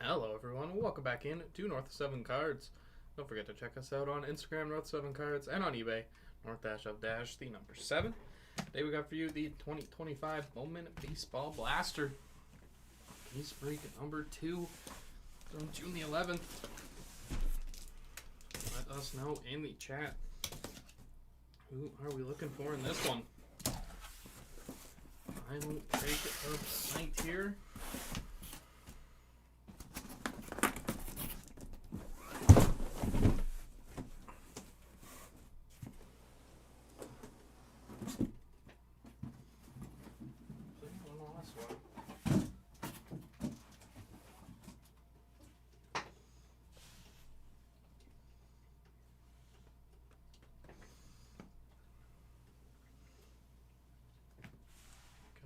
Hello, everyone. Welcome back in to North 7 Cards. Don't forget to check us out on Instagram, North 7 Cards, and on eBay, North-of-the number 7. Today we got for you the 2025 Bowman Baseball Blaster. Case break number 2 from June the 11th. Let us know in the chat who are we looking for in this one. I will break it up right here.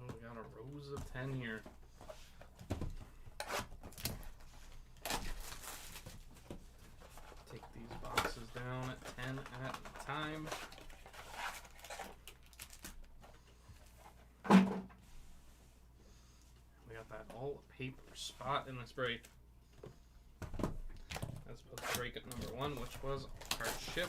We got a rows of 10 here. Take these boxes down at 10 at a time. We got that all paper spot in this break. That's supposed to break at number 1, which was card ship.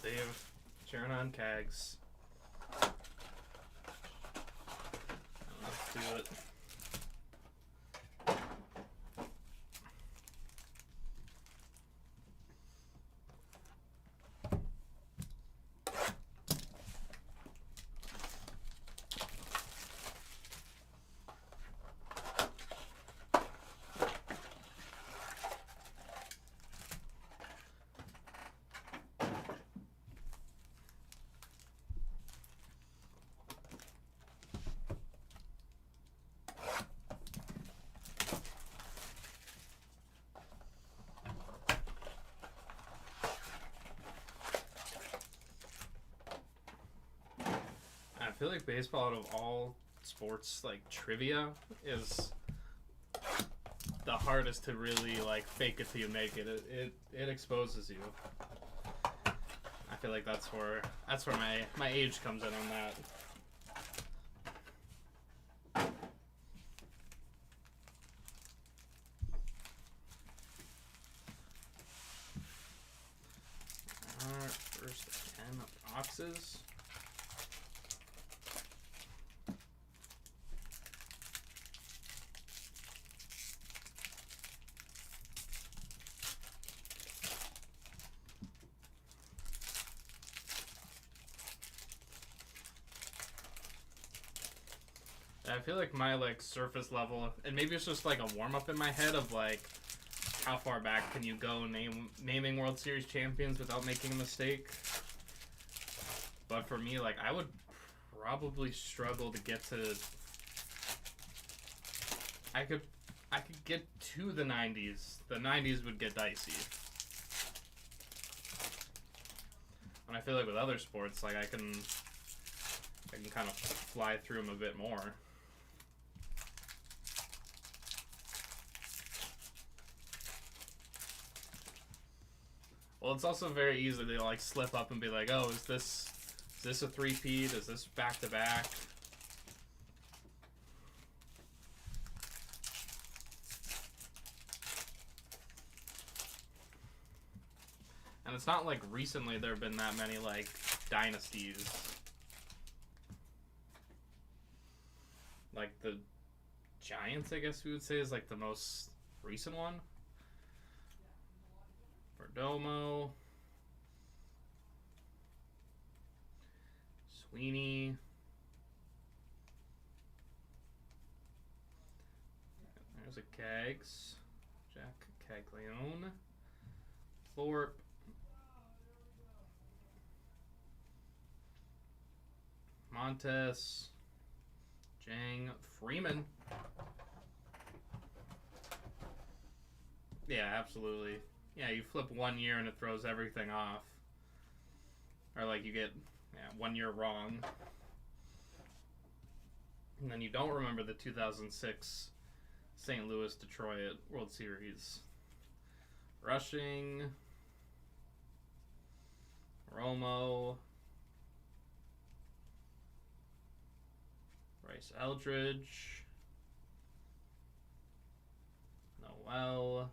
Dave, cheering on Cags. Let's do it. I feel like baseball, out of all sports, like trivia, is the hardest to really like fake it till you make it. It exposes you. I feel like that's where my age comes in on that. Alright, first 10 boxes. I feel like my surface level, and maybe it's just like a warm up in my head of like how far back can you go naming World Series champions without making a mistake. But for me, like I would probably struggle to get to. I could get to the 90s. The 90s would get dicey. And I feel like with other sports, like I can kind of fly through them a bit more. Well, it's also very easy to like slip up and be like, oh, is this this a three-peat? Is this back-to-back? And it's not like recently there have been that many, like, dynasties. Like, the Giants, I guess we would say, is, like, the most recent one. Perdomo. Sweeney. There's a Cags. Jack Caglione. Thorpe. Montes. Jang. Freeman. Yeah, absolutely. Yeah, you flip 1 year and it throws everything off. Or like you get 1 year wrong. And then you don't remember the 2006 St. Louis Detroit World Series. Rushing. Romo. Bryce Eldridge. Noel.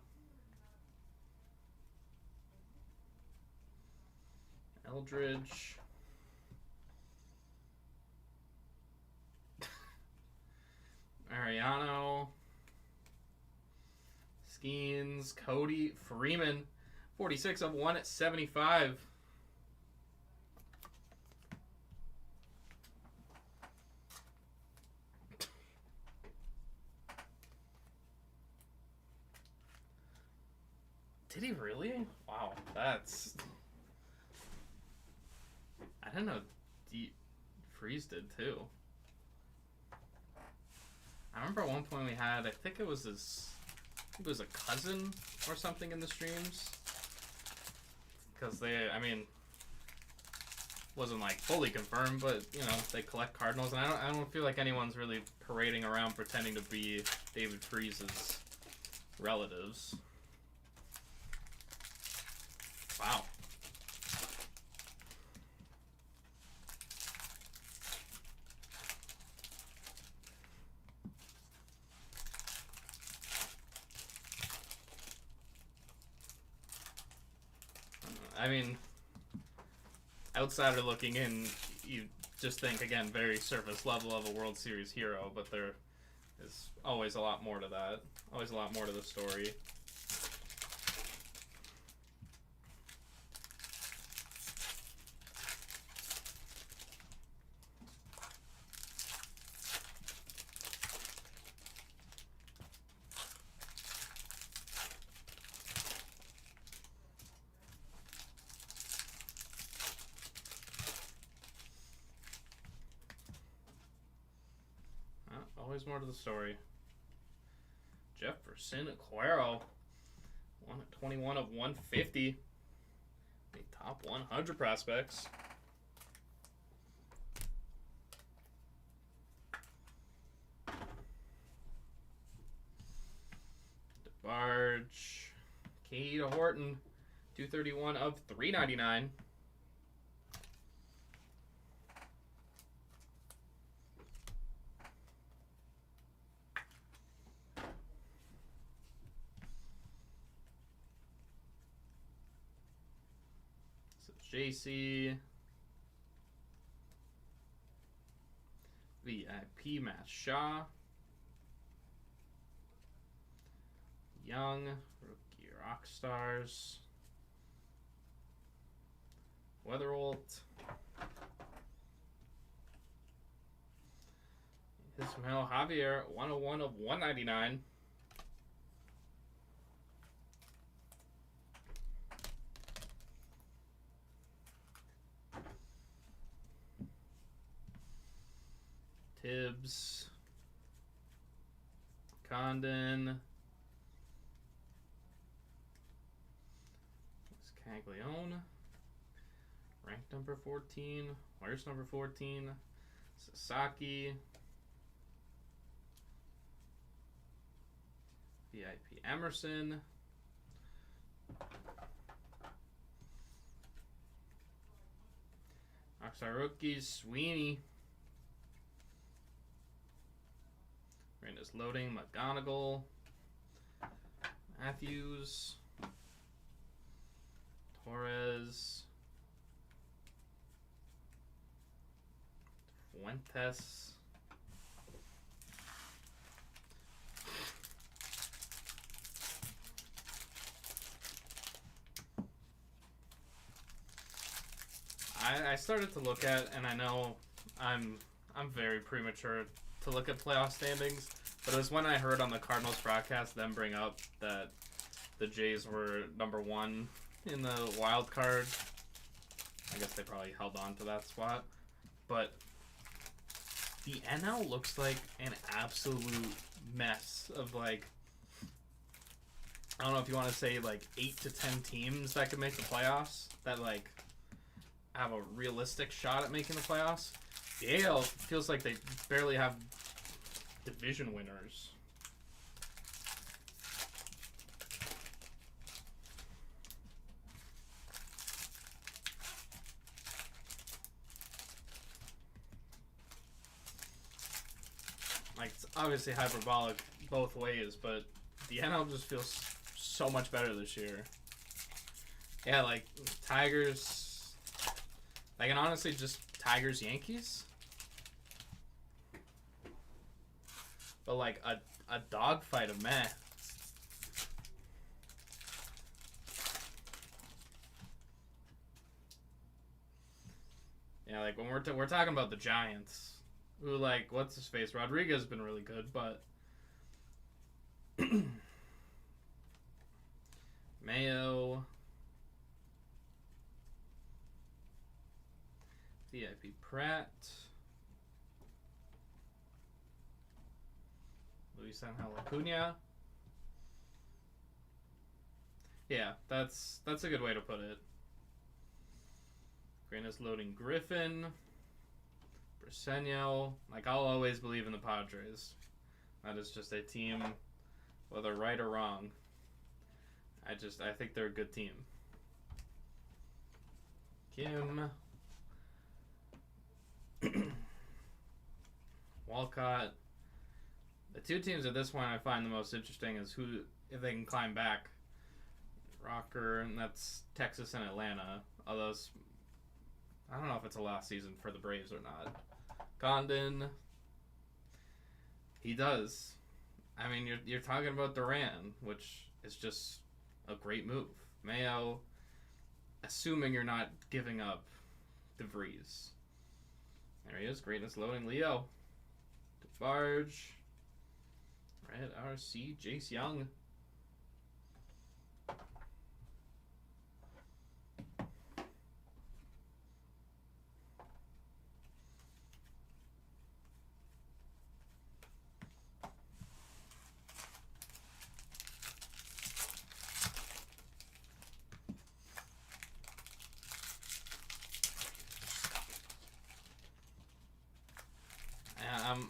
Eldridge. Ariano. Skeens. Cody. Freeman. 46 of 1 at 75. Did he really? Wow, that's... I didn't know Freeze did too. I remember at one point we had, I think it was a cousin or something in the streams. Because they, I mean, wasn't like fully confirmed, but you know, they collect Cardinals, and I don't feel like anyone's really parading around pretending to be David Freeze's relatives. Wow. I mean, outsider looking in, you just think, again, very surface level of a World Series hero, but there is always a lot more to that. Always a lot more to the story. Always more to the story. Jefferson Aquero. 121 of 150. The top 100 prospects. DeBarge. Cade Horton. 231 of 399. JC. VIP Matt Shaw. Young. Rookie Rockstars. Weatherholt. Ismael Javier. 101 of 199. Tibbs, Condon, Caglione, ranked number 14, where's number 14, Sasaki, VIP Emerson, Rockstar rookies, Sweeney. Randall's loading, McGonigal. Matthews. Torres. Fuentes. I started to look at, and I know I'm very premature to look at playoff standings, but it was when I heard on the Cardinals broadcast them bring up that the Jays were number 1 in the wild card. I guess they probably held on to that spot, but the NL looks like an absolute mess of, like, I don't know if you want to say like 8 to 10 teams that could make the playoffs that like have a realistic shot at making the playoffs. The AL feels like they barely have division winners. Like, it's obviously hyperbolic both ways, but the NL just feels so much better this year. Yeah, like, Tigers, like, and honestly, just Tigers, Yankees. But, like, a dogfight of meh. Yeah, like, when we're talking about the Giants, who, like, what's his face? Rodriguez has been really good, but Mayo, VIP Pratt, Luis Angel Acuna. Yeah, that's a good way to put it. Green is loading Griffin, Briseño. Like, I'll always believe in the Padres. That is just a team, whether right or wrong. I think they're a good team. Kim. Walcott. The two teams at this point I find the most interesting is who, if they can climb back. Rocker, and that's Texas and Atlanta. Although, I don't know if it's a last season for the Braves or not. Condon. He does. I mean, you're talking about Duran, which is just a great move. Mayo, assuming you're not giving up DeVries. There he is. Greatness loading. Leo. DeBarge. Red RC. Jace Young.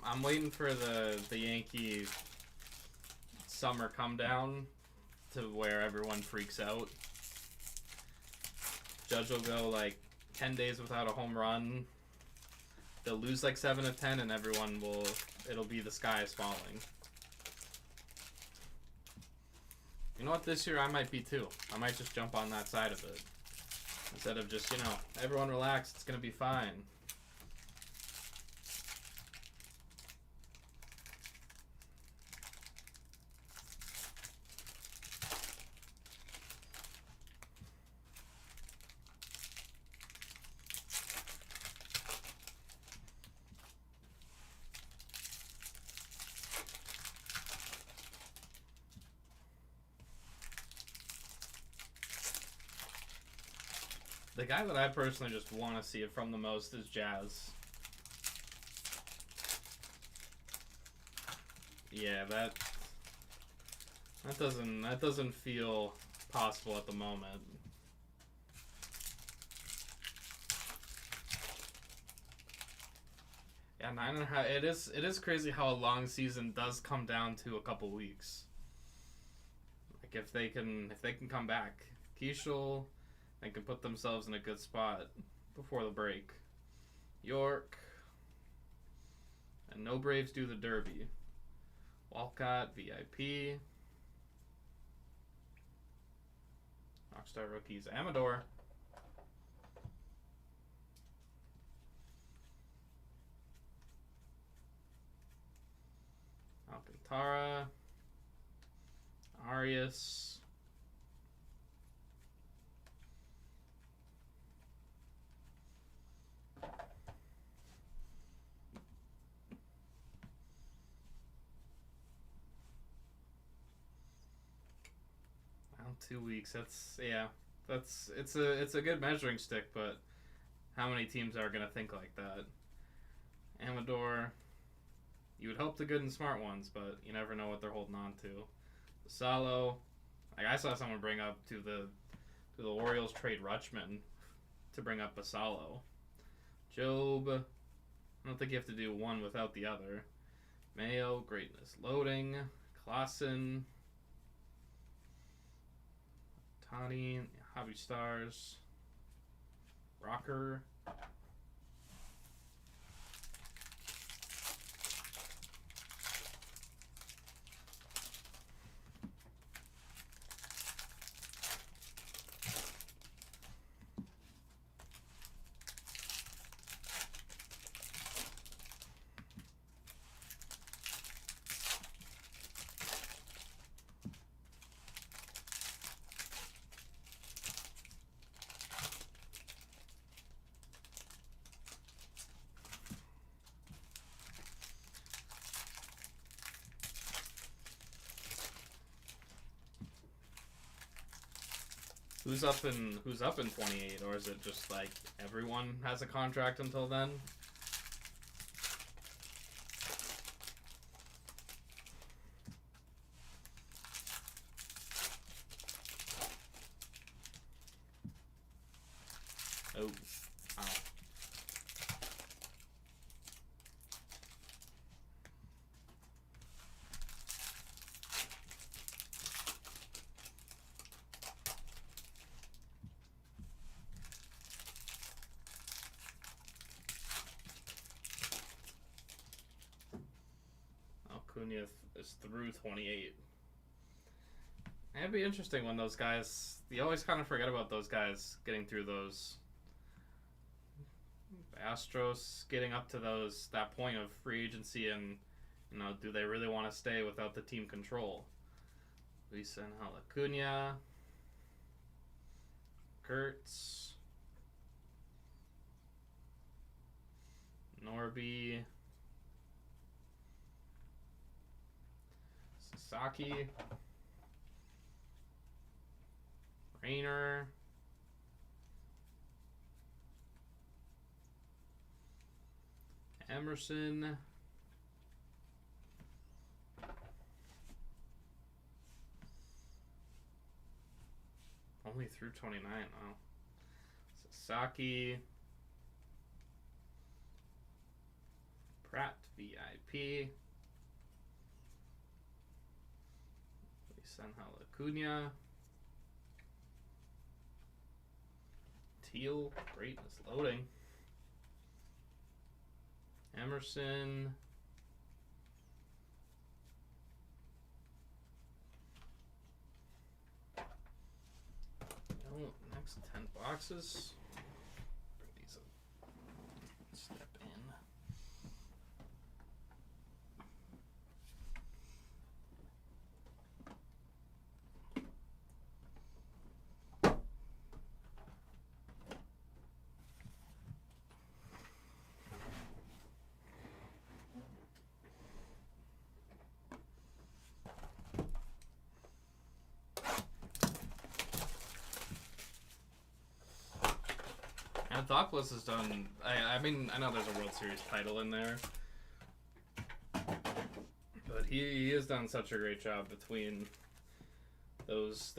I'm waiting for the Yankee summer come down to where everyone freaks out. Judge will go like 10 days without a home run. They'll lose like 7 of 10 and it'll be the sky is falling. You know what, this year I might be too. I might just jump on that side of it. Instead of just, everyone relax, it's gonna be fine. The guy that I personally just want to see it from the most is Jazz. Yeah, that doesn't feel possible at the moment. Yeah, 9.5. It is crazy how a long season does come down to a couple weeks. Like if they can come back, Keishel, and can put themselves in a good spot before the break. York. And no Braves do the Derby. Walcott, VIP. Rockstar rookies, Amador. Alcantara. Arias. Well, 2 weeks. That's it's a good measuring stick, but how many teams are gonna think like that? Amador. You would hope the good and smart ones, but you never know what they're holding on to. Salo. Like I saw someone bring up to the Orioles trade Rutschman to bring up Basalo. Job. I don't think you have to do one without the other. Mayo, greatness loading. Klassen. Tani, Hobby Stars. Rocker. Who's up in 28, or is it just like everyone has a contract until then? Oh, wow. Acuna is through 28. It'd be interesting when those guys. You always kind of forget about those guys getting through those. Astros getting up to that point of free agency, and do they really want to stay without the team control? Lisa and Acuna, Kurtz, Norby, Sasaki, Rainer, Emerson, only through 29. Wow. Sasaki, Pratt, VIP, Senhal Acuna, Teal, greatness loading. Emerson. Next 10 boxes. Bring these up. Step in. Anthopoulos has done. I mean, I know there's a World Series title in there, but he has done such a great job between those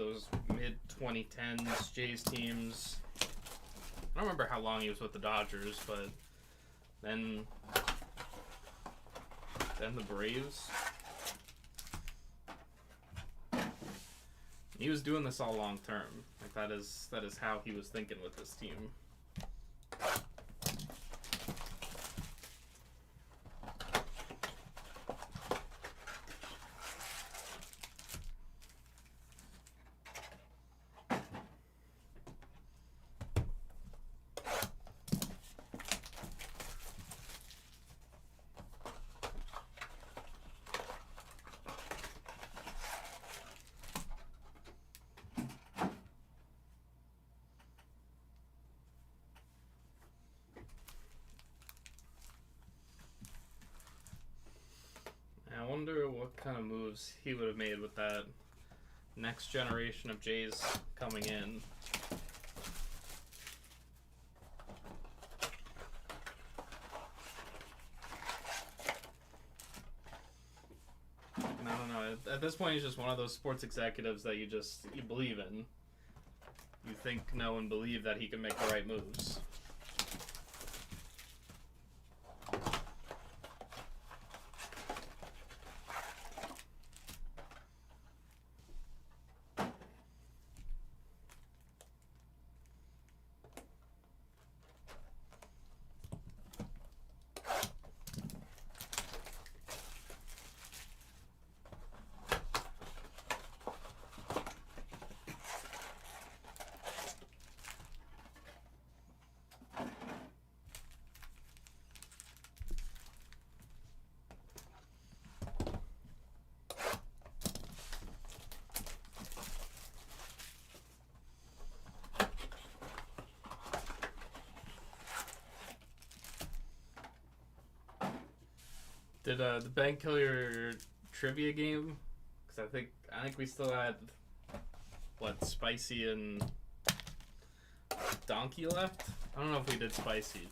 mid 2010s Jays teams. I don't remember how long he was with the Dodgers, but then the Braves. He was doing this all long term. Like that is how he was thinking with this team. kind of moves he would have made with that next generation of Jays coming in. And I don't know. At this point, he's just one of those sports executives that you believe in. You think, know, and believe that he can make the right moves. Did the bank kill your trivia game? Because I think we still had what, Spicy and Donkey left. I don't know if we did Spicy.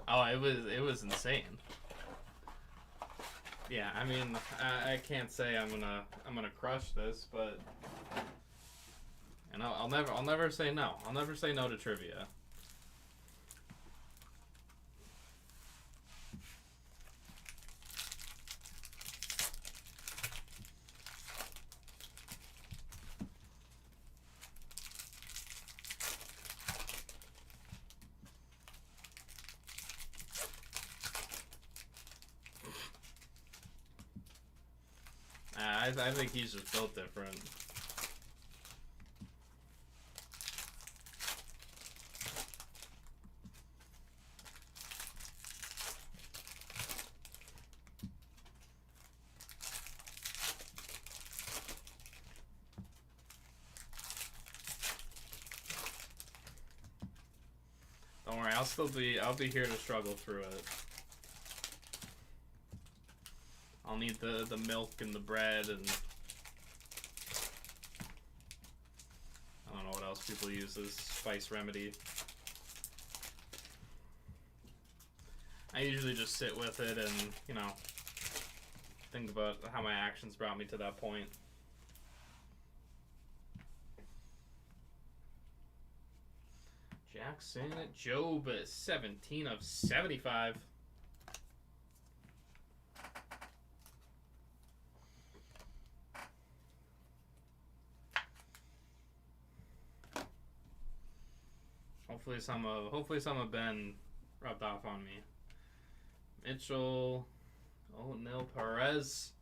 Oh, it was insane. Yeah, I mean, I can't say I'm gonna crush this, but and I'll never say no. I'll never say no to trivia. I think he's just built different. Don't worry, I'll be here to struggle through it. I'll need the milk and the bread and I don't know what else people use as spice remedy. I usually just sit with it and, you know, think about how my actions brought me to that point. Jackson Job, 17 of 75. Hopefully some of Ben rubbed off on me. Mitchell, Nil Perez,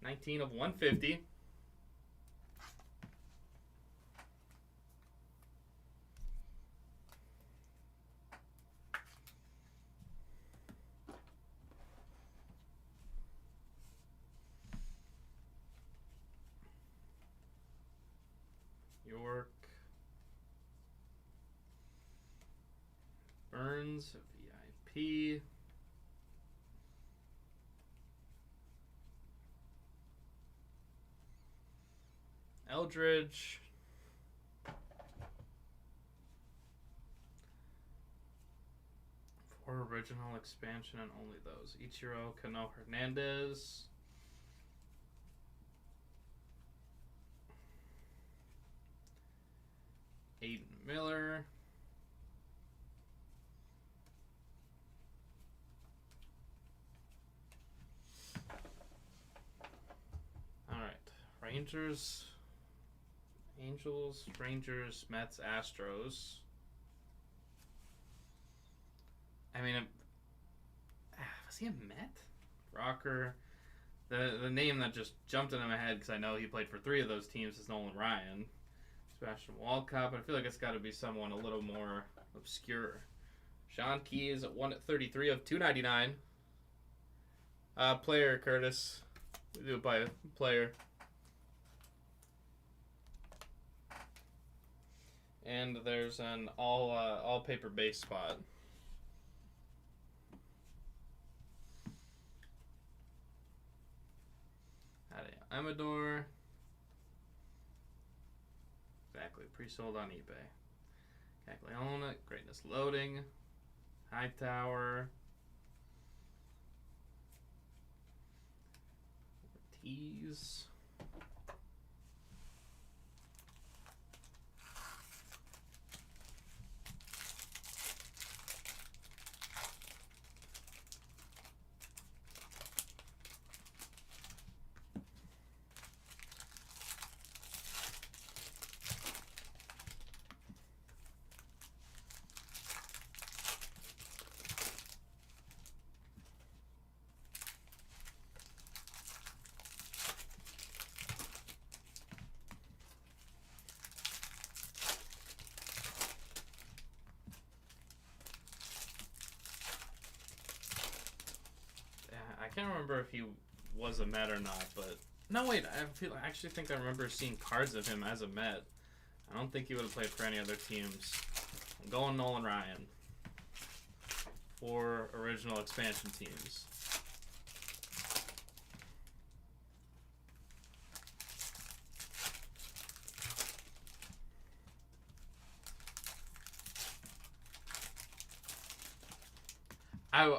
19 of 150. York. Burns, VIP. Eldridge. For original expansion and only those. Ichiro Cano Hernandez. Aiden Miller. Rangers, Angels, Rangers, Mets, Astros. I mean, was he a Met? Rocker. The name that just jumped into my head because I know he played for 3 of those teams is Nolan Ryan. Sebastian Walcott, but I feel like it's got to be someone a little more obscure. Sean Keys at 1 at 33 of 299. Player, Curtis. We do it by player. And there's an all paper base spot. Amador. Exactly. Pre-sold on eBay. Cagliona. Greatness loading. Hightower. Ortiz. I can't remember if he was a Met or not, but no, wait. I actually think I remember seeing cards of him as a Met. I don't think he would have played for any other teams. I'm going Nolan Ryan. 4 original expansion teams.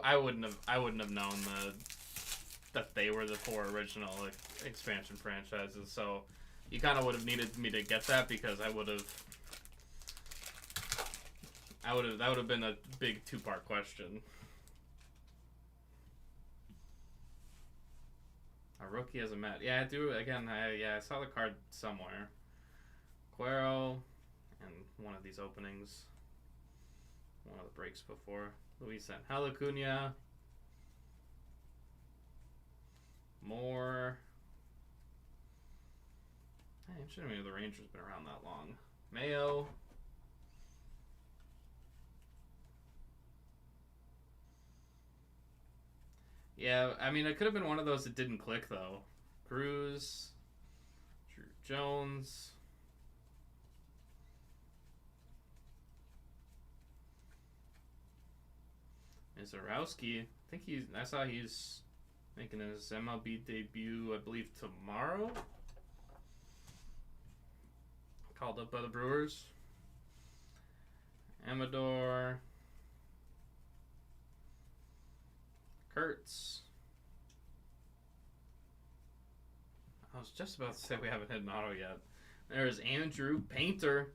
I wouldn't have known that they were the 4 original expansion franchises. So you kind of would have needed me to get that, because that would have been a big 2-part question. A rookie as a Met. Yeah, I do. Again, I saw the card somewhere. Cuero, and one of these openings. One of the breaks before. Luis Angel Acuna. More. Hey, it shouldn't mean the Rangers been around that long. Mayo. Yeah, I mean, it could have been one of those that didn't click, though. Cruz. Drew Jones. Zarowski. I saw he's making his MLB debut, I believe, tomorrow. Called up by the Brewers. Amador. Kurtz. I was just about to say we haven't hit an auto yet. There's Andrew Painter.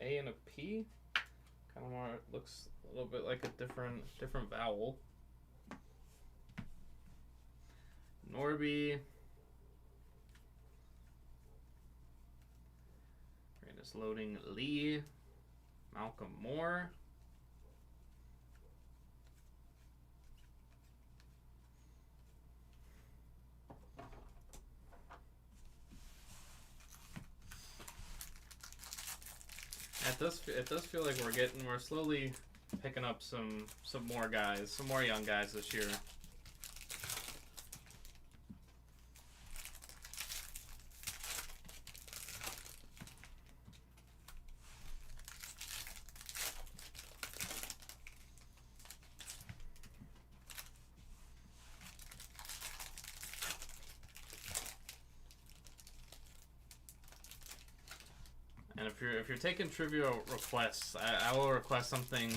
A and a P, kind of more. It looks a little bit like a different vowel. Norby, greatest loading. Lee, Malcolm Moore. It does feel like we're slowly picking up some more guys, some more young guys this year. And if you're taking trivia requests, I will request something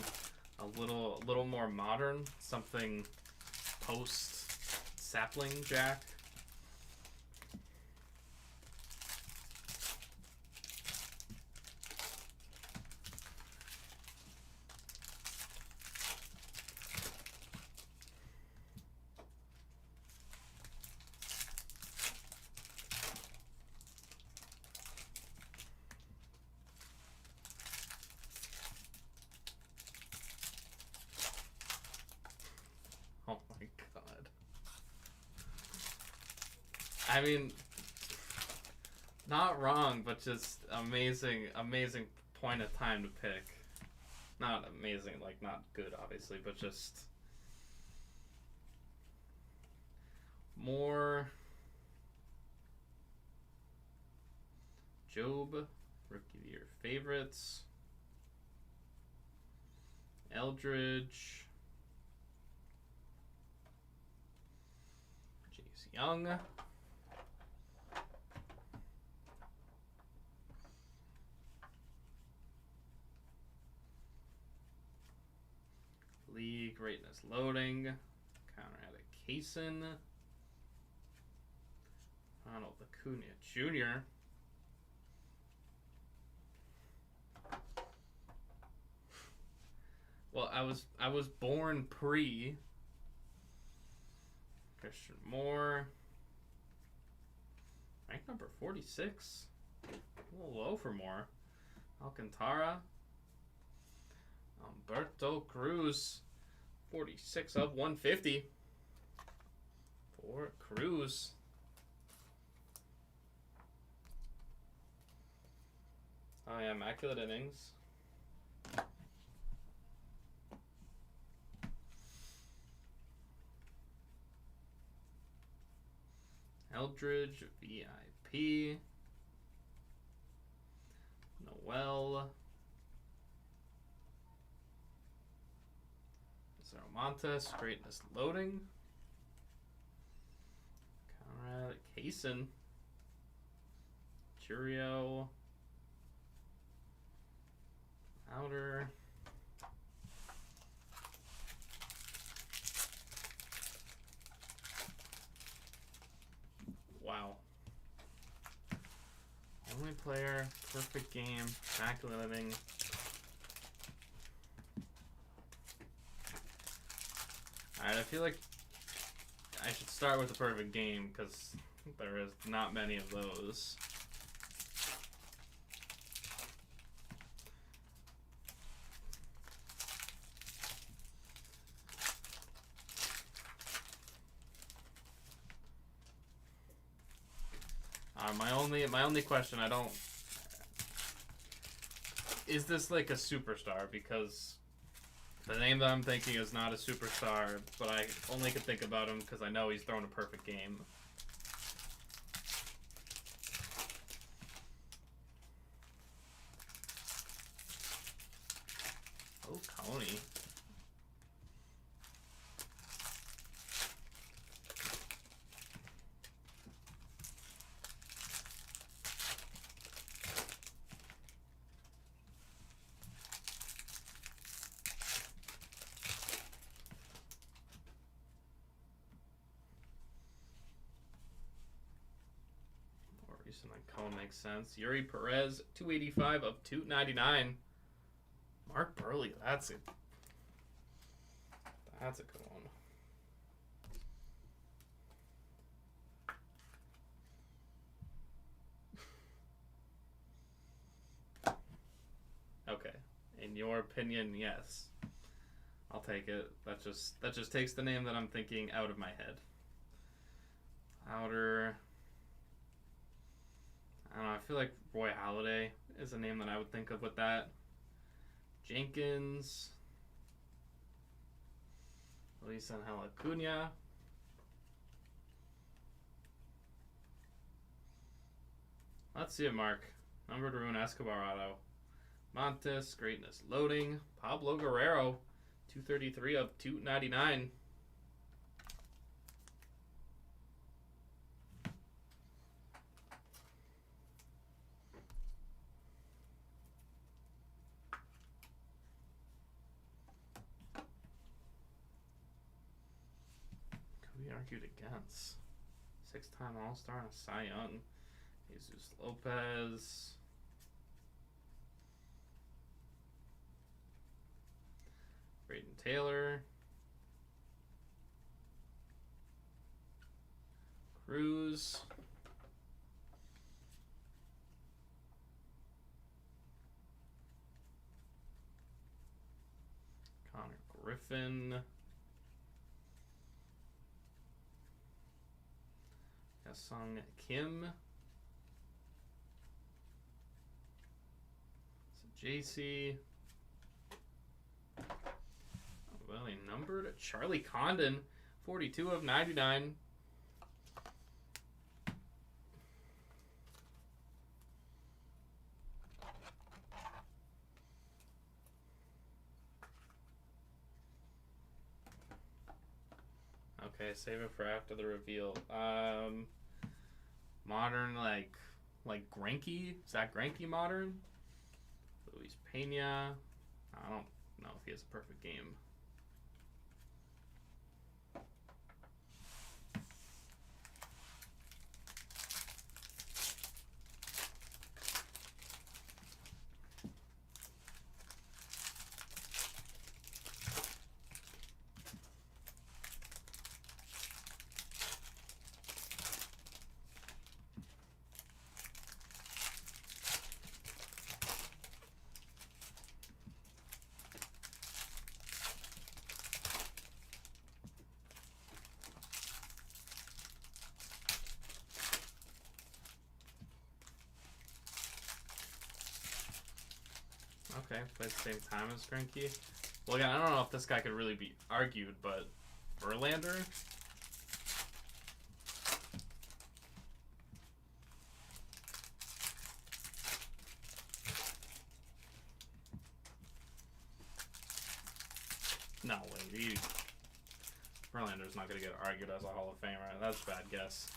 a little more modern, something post Sapling Jack. I mean, not wrong, but just amazing point of time to pick. Not amazing, like not good, obviously, but just more. Job, Rookie of the Year favorites. Eldridge. Chase Young. League greatness loading. Conrad Kaysen. Ronald Acuna Jr. Well, I was born pre Christian Moore. Rank number 46. A little low for Moore. Alcantara. Humberto Cruz. 46 of 150. For Cruz. Oh yeah, immaculate innings. Eldridge, VIP. Noel. Montes, greatness loading. Conrad Kaysen. Churio. Outer. Wow. Only player, perfect game, immaculate living. Alright, I feel like I should start with the perfect game because there is not many of those. My only question, is this like a superstar? Because the name that I'm thinking is not a superstar, but I only can think about him because I know he's thrown a perfect game. Oh, Coney. Cone makes sense. Yuri Perez, 285 of 299. Mark Burley, that's a good one. Okay. In your opinion, yes. I'll take it. That just takes the name that I'm thinking out of my head. Outer. I don't know, I feel like Roy Halladay is a name that I would think of with that. Jenkins. Luis Angel Acuna. Let's see it, Mark. Numbered Rune Escobarado. Montes, greatness loading. Pablo Guerrero, 233 of 299. Argued against 6-time All-Star and a Cy Young. Jesus Lopez. Braden Taylor. Cruz. Connor Griffin. Sung Kim. So JC. Well, he numbered Charlie Condon, 42 of 99. Okay, save it for after the reveal. Modern, like Greinke? Is that Greinke modern? Luis Pena. I don't know if he has a perfect game. Okay, played the same time as Greinke. Well, again, I don't know if this guy could really be argued, but Verlander. No way, Verlander's not going to get argued as a Hall of Famer. That's a bad guess.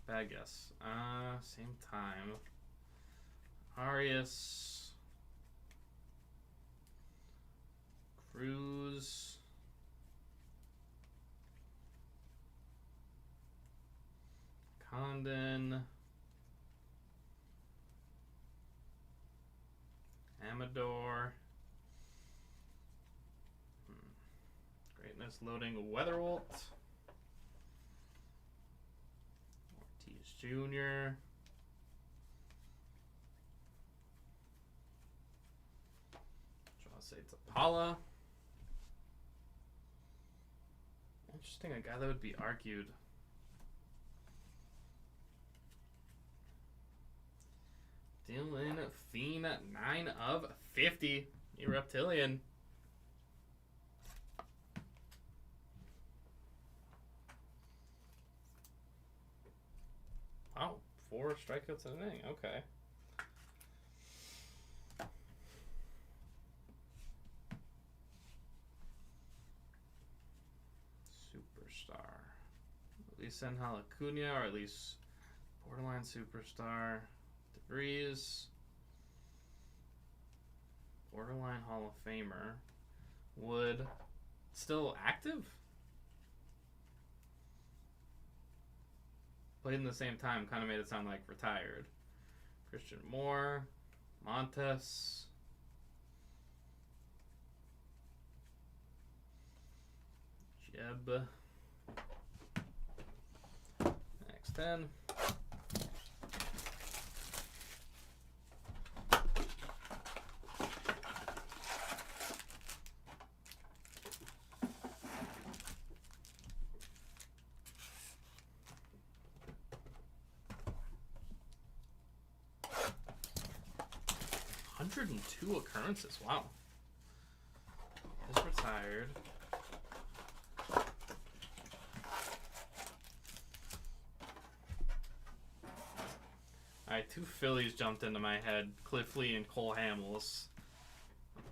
Bad guess. Same time. Arias. Cruz. Condon. Amador. Greatness loading Weatherholt. Jr. I'll say it's Apala. Interesting, a guy that would be argued. Dylan Fiend, 9 of 50. A Reptilian. Wow, 4 strikeouts in an inning. Okay. Superstar. At least Angel Acuna, or at least borderline superstar. DeVries. Borderline Hall of Famer. Wood. Still active? Played in the same time, kind of made it sound like retired. Christian Moore, Montes, Jeb, next 10. Two occurrences. Wow. He's retired. Alright, 2 Phillies jumped into my head. Cliff Lee and Cole Hamels.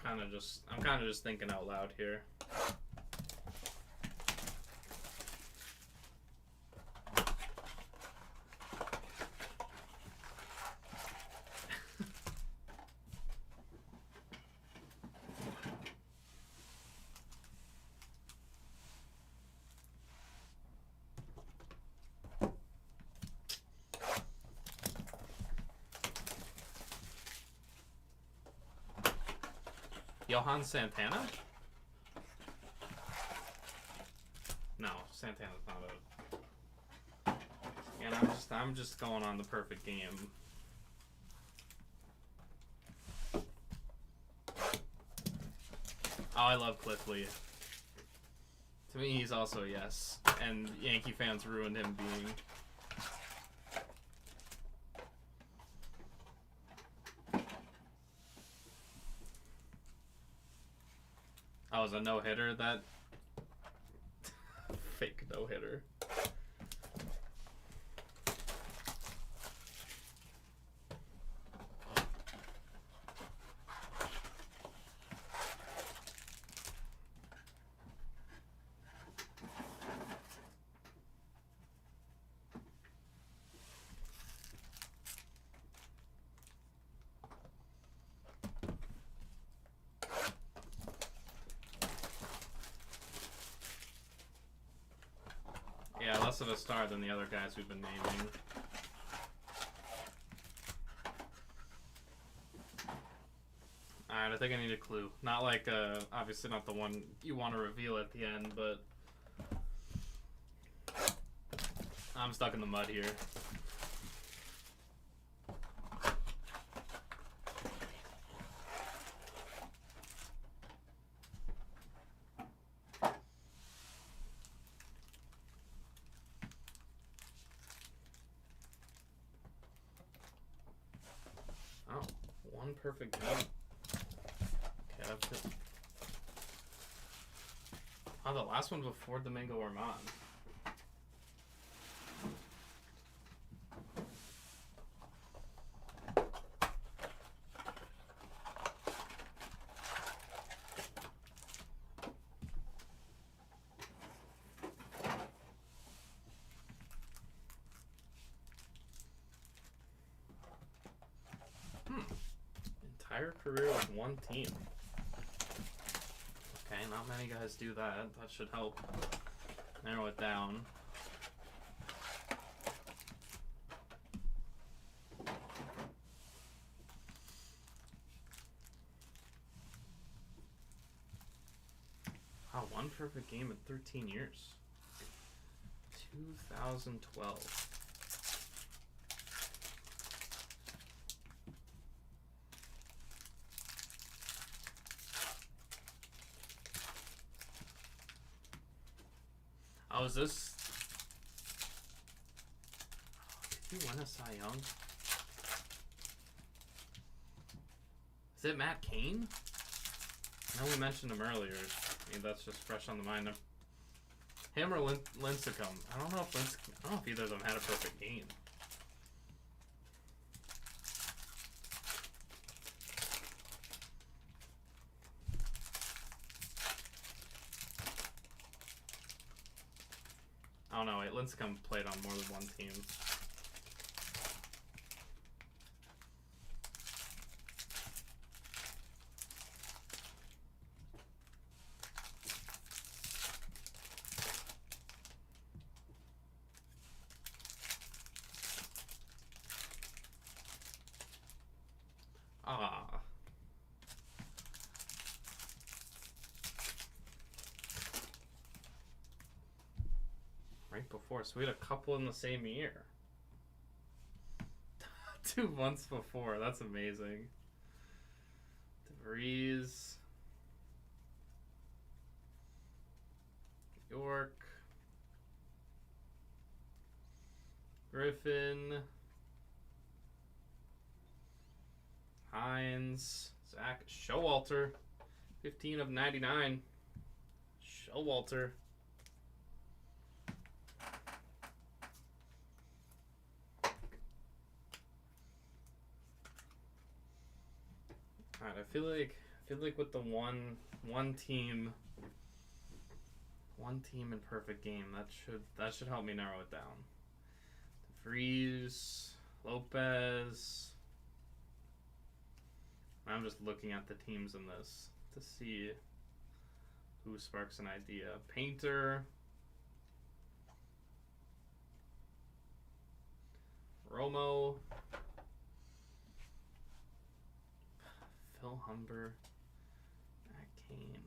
I'm kind of just thinking out loud here. Johan Santana? No, Santana's not it. And I'm just going on the perfect game. Oh, I love Cliff Lee. To me, he's also a yes. And Yankee fans ruined him being. Oh, it was a no-hitter that... Fake no-hitter. Yeah, less of a star than the other guys we've been naming. Alright, I think I need a clue. Not like, obviously not the one you want to reveal at the end, but... I'm stuck in the mud here. Oh, one perfect game. Okay, that's it. Oh, the last one before Domingo Armand. Entire career with one team. Okay, not many guys do that. That should help narrow it down. Wow, one perfect game in 13 years. 2012. Oh, is this... Did he win a Cy Young? Is it Matt Cain? I know we mentioned him earlier. I mean, that's just fresh on the mind. Him or Lincecum? I don't know if either of them had a perfect game. I don't know. Wait, Lincecum played on more than one team. Ah. Right before, so we had a couple in the same year. 2 months before, that's amazing. DeVries, York, Griffin, Hines, Zach, Showalter, 15 of 99. Showalter. Alright, I feel like with the one team in perfect game, that should help me narrow it down. DeVries, Lopez. I'm just looking at the teams in this to see who sparks an idea. Painter, Romo, Phil Humber, Matt Cain,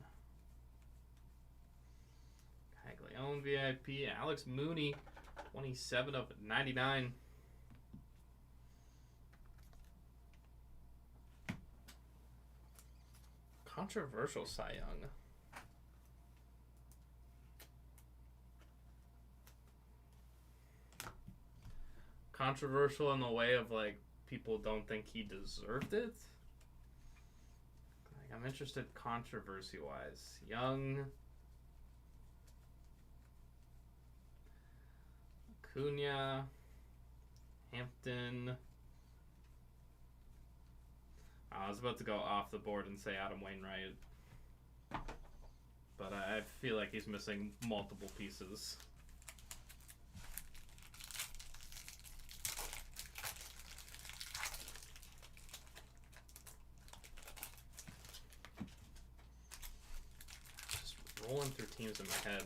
Caglione VIP, Alex Mooney, 27 of 99. Controversial Cy Young. Controversial in the way of like people don't think he deserved it. Like, I'm interested controversy wise. Young, Acuna, Hampton. I was about to go off the board and say Adam Wainwright, but I feel like he's missing multiple pieces. Just rolling through teams in my head.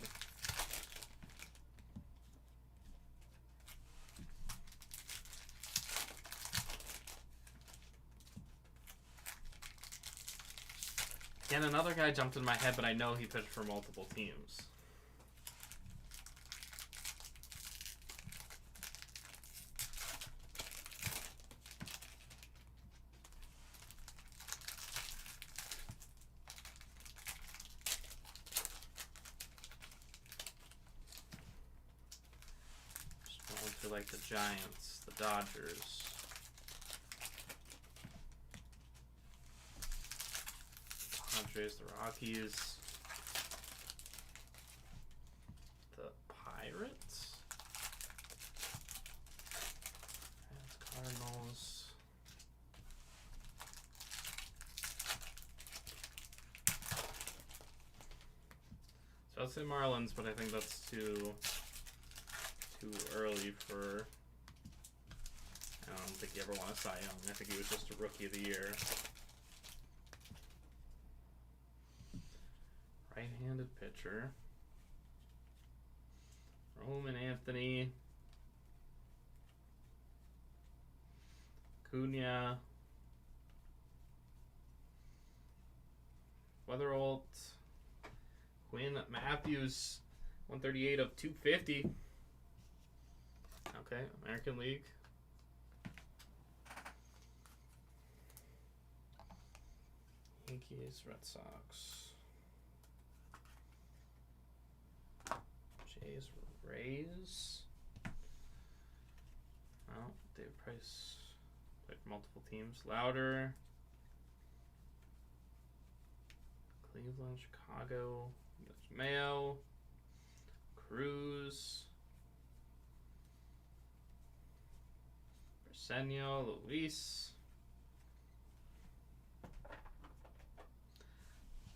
And another guy jumped in my head, but I know he pitched for multiple teams. Just going through like the Giants, the Dodgers. Padres, the Rockies, the Pirates, Cardinals, so I'd say Marlins, but I think that's too early for. I don't think he ever won a Cy Young. I think he was just a Rookie of the Year. Right-handed pitcher. Roman Anthony. Acuna. Weatherholt. Quinn Matthews. 138 of 250. Okay, American League. Yankees, Red Sox. Jays, Rays. Oh, David Price played for multiple teams. Louder. Cleveland, Chicago. Mayo. Cruz. Arsenio, Luis.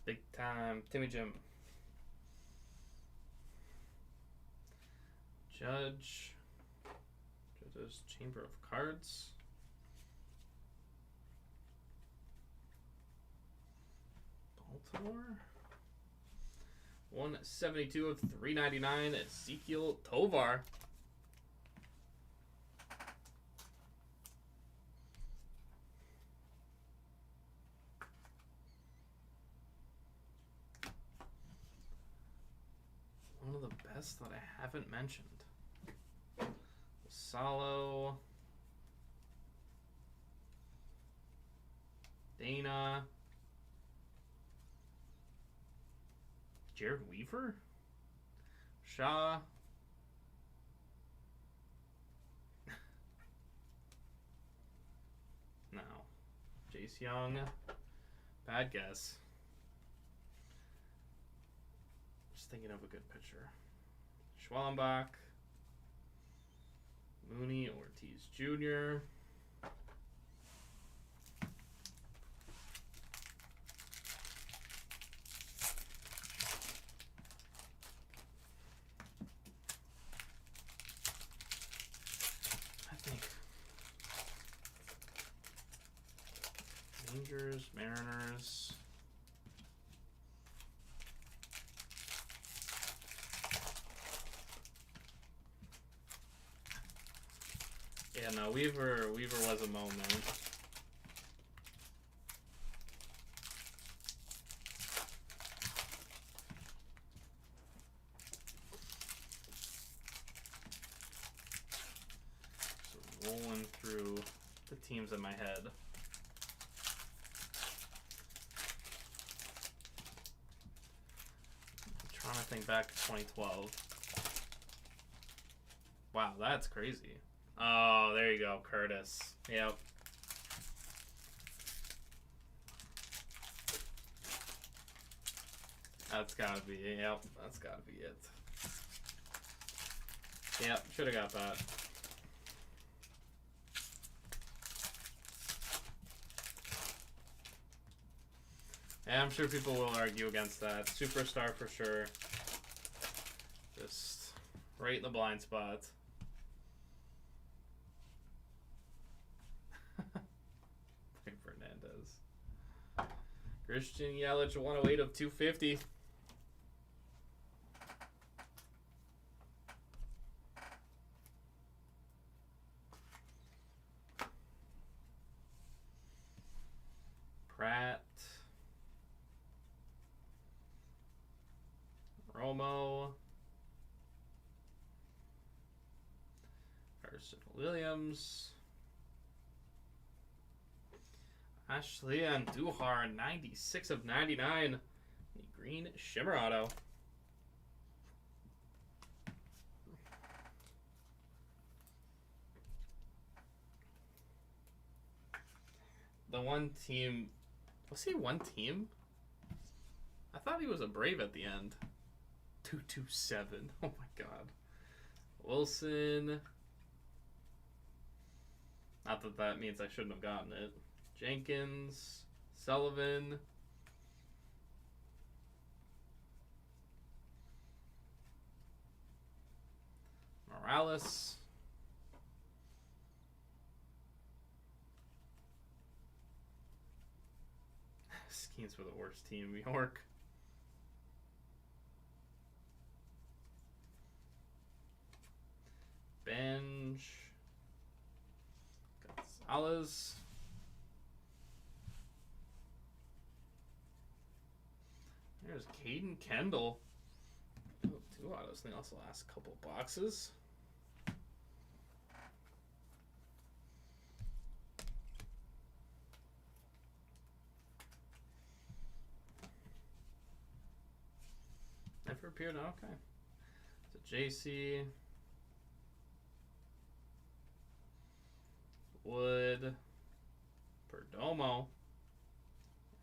Big time Timmy Jim. Judge's Chamber of Cards. Baltimore. 172 of 399. Ezekiel Tovar. One of the best that I haven't mentioned. Salo, Dana, Jared Weaver, Shaw, no, Jace Young, bad guess. Just thinking of a good pitcher. Schwallenbach. Mooney, Ortiz Jr. I think Rangers, Mariners. Yeah, no, Weaver was a moment. So rolling through the teams in my head. Nothing back to 2012. Wow, that's crazy. Oh, there you go, Curtis. Yep. That's gotta be it. Yep, that's gotta be it. Yep, should have got that. And I'm sure people will argue against that. Superstar for sure. Just right in the blind spot. Fernandez. Christian Yelich, 108 of 250. Pratt. Romo. Carson Williams. Ashley Andujar, 96 of 99. The green shimmer auto. The one team. Was he one team? I thought he was a Brave at the end. 227. Oh my god. Wilson. Not that that means I shouldn't have gotten it. Jenkins. Sullivan. Morales. Schemes were the worst team. New York. Bench. Gonzalez. There's Caden Kendall. Oh, 2 autos in the also last couple boxes. Never appeared. Okay. So JC. Wood. Perdomo.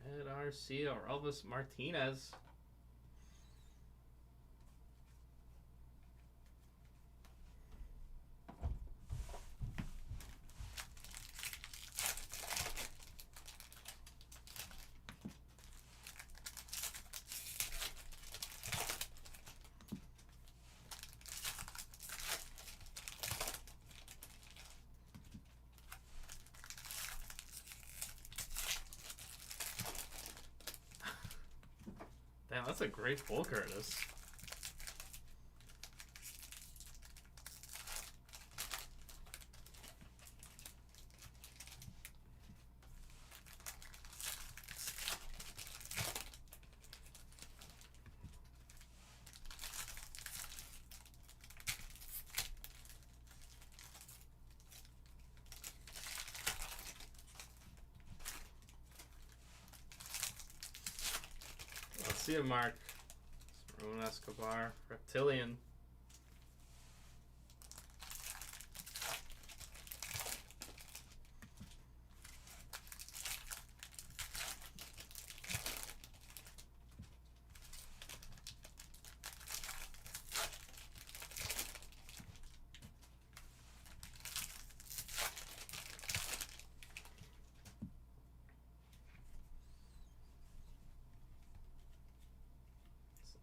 Ed RC or Elvis Martinez. Damn, that's a great pull, Curtis. Let's see it, Mark. Ramon Escobar, Reptilian.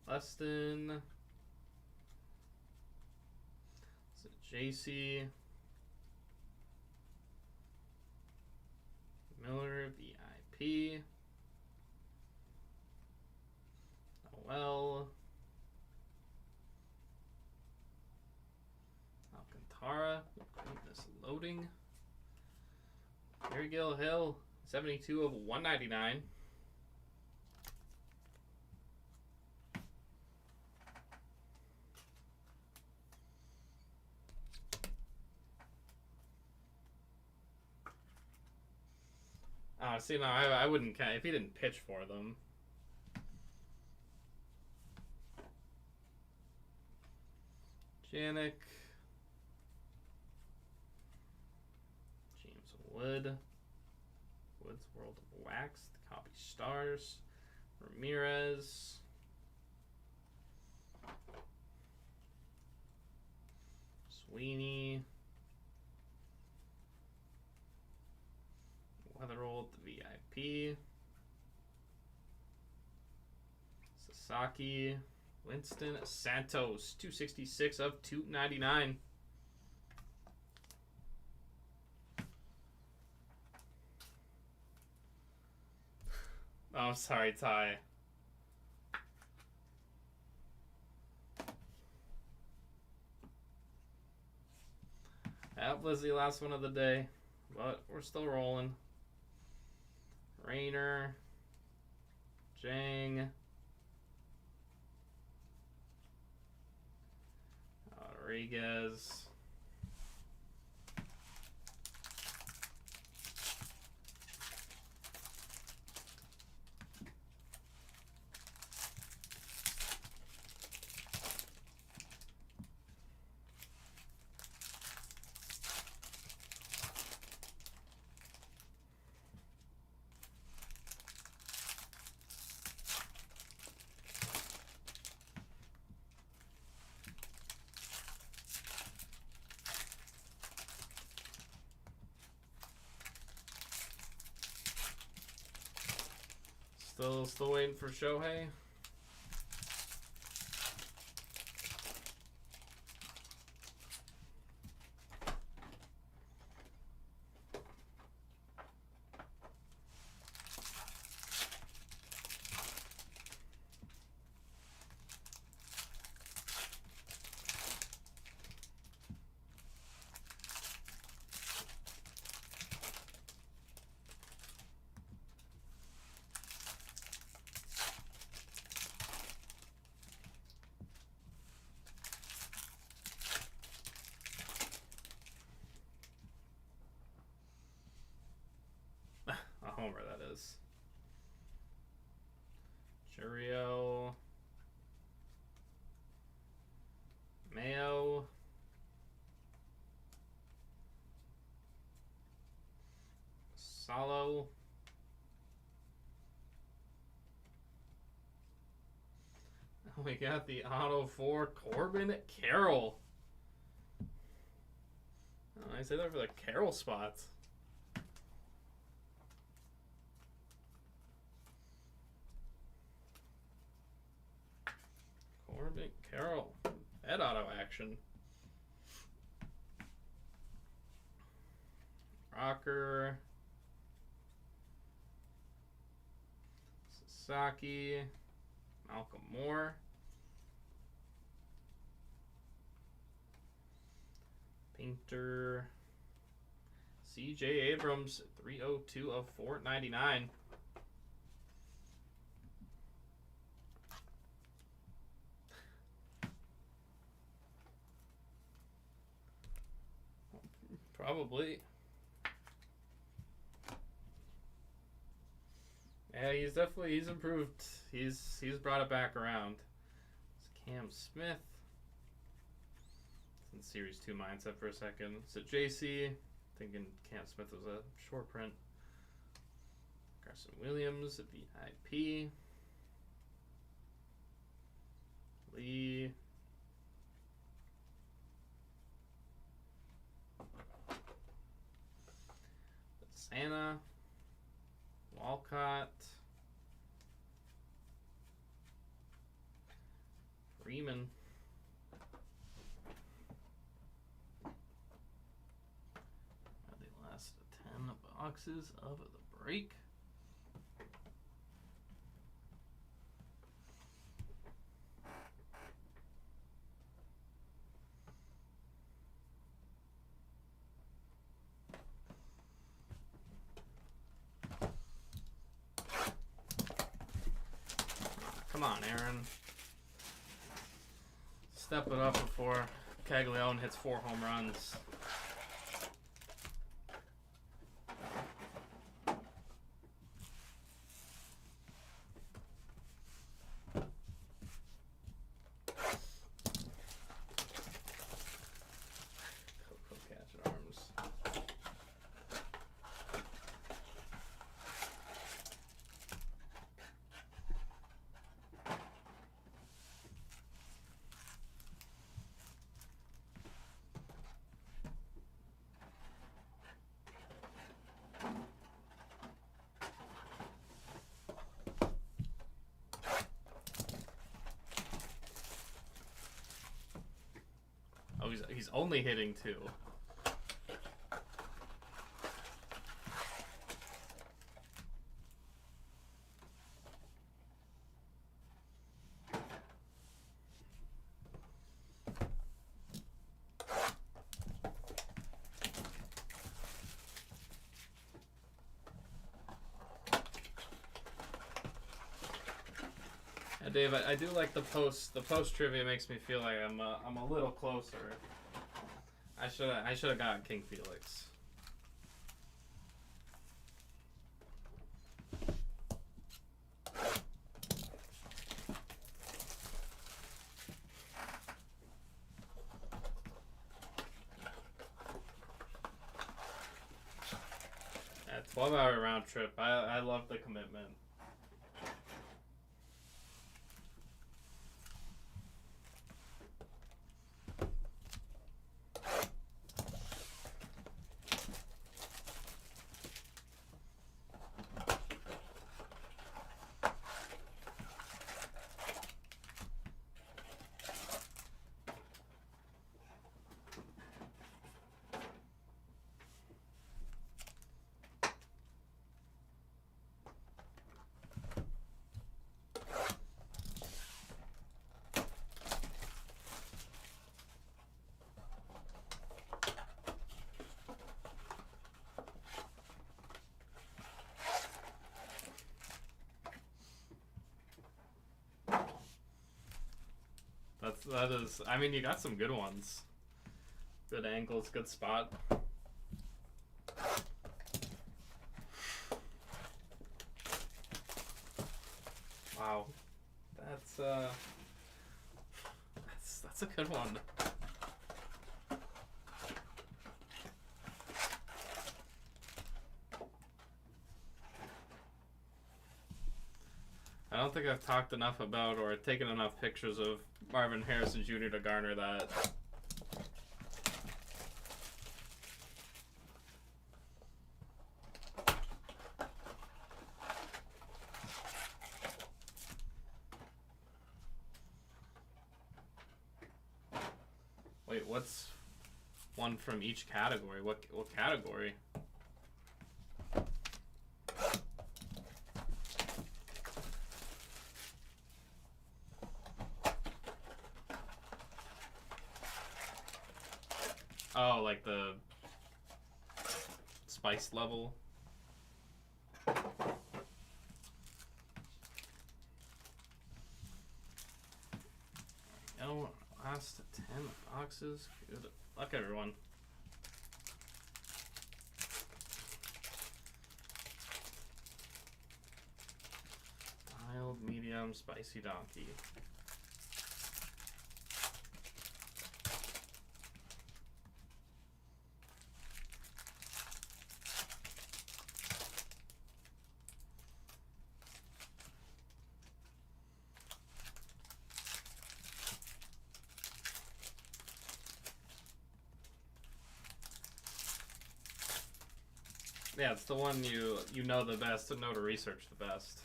Celestin. JC. Miller, VIP. Noel. Alcantara. This loading. Cargill Hill, 72 of 199. See, no, I wouldn't count if he didn't pitch for them. Janik. James Wood. Wood's World of Wax. Copy Stars. Ramirez. Sweeney. Weatherall, the VIP. Sasaki. Winston Santos, 266 of 299. Oh, I'm sorry, Ty. That was the last one of the day, but we're still rolling. Rayner. Jang. Rodriguez. Still waiting for Shohei. A homer, that is. Churio. Mayo. Salo. We got the auto for Corbin Carroll. Oh, I say that for the Carroll spots. Corbin Carroll. That auto action. Rocker. Sasaki. Malcolm Moore. Painter. CJ Abrams, 302 of 499. Probably. Yeah, he's improved. He's brought it back around. It's Cam Smith. It's in Series 2 mindset for a second. So JC, thinking Cam Smith was a short print. Carson Williams, a VIP. Lee. Santa. Walcott. Freeman. The last 10 boxes of the break. Come on, Aaron. Step it up before Caglione hits 4 home runs. He's only hitting 2. Dave, I do like the post. The post trivia makes me feel like I'm a little closer. I should have gotten King Felix. Yeah, 12-hour round trip. I love the commitment. That is. I mean, you got some good ones. Good angles, good spot. Wow, that's a good one. I don't think I've talked enough about or taken enough pictures of Marvin Harrison Jr. to garner that. Wait, what's one from each category? What category? Oh, like the spice level. Oh, last 10 boxes. Good luck, everyone. Mild, medium, spicy donkey. Yeah, it's the one you know the best and know to research the best.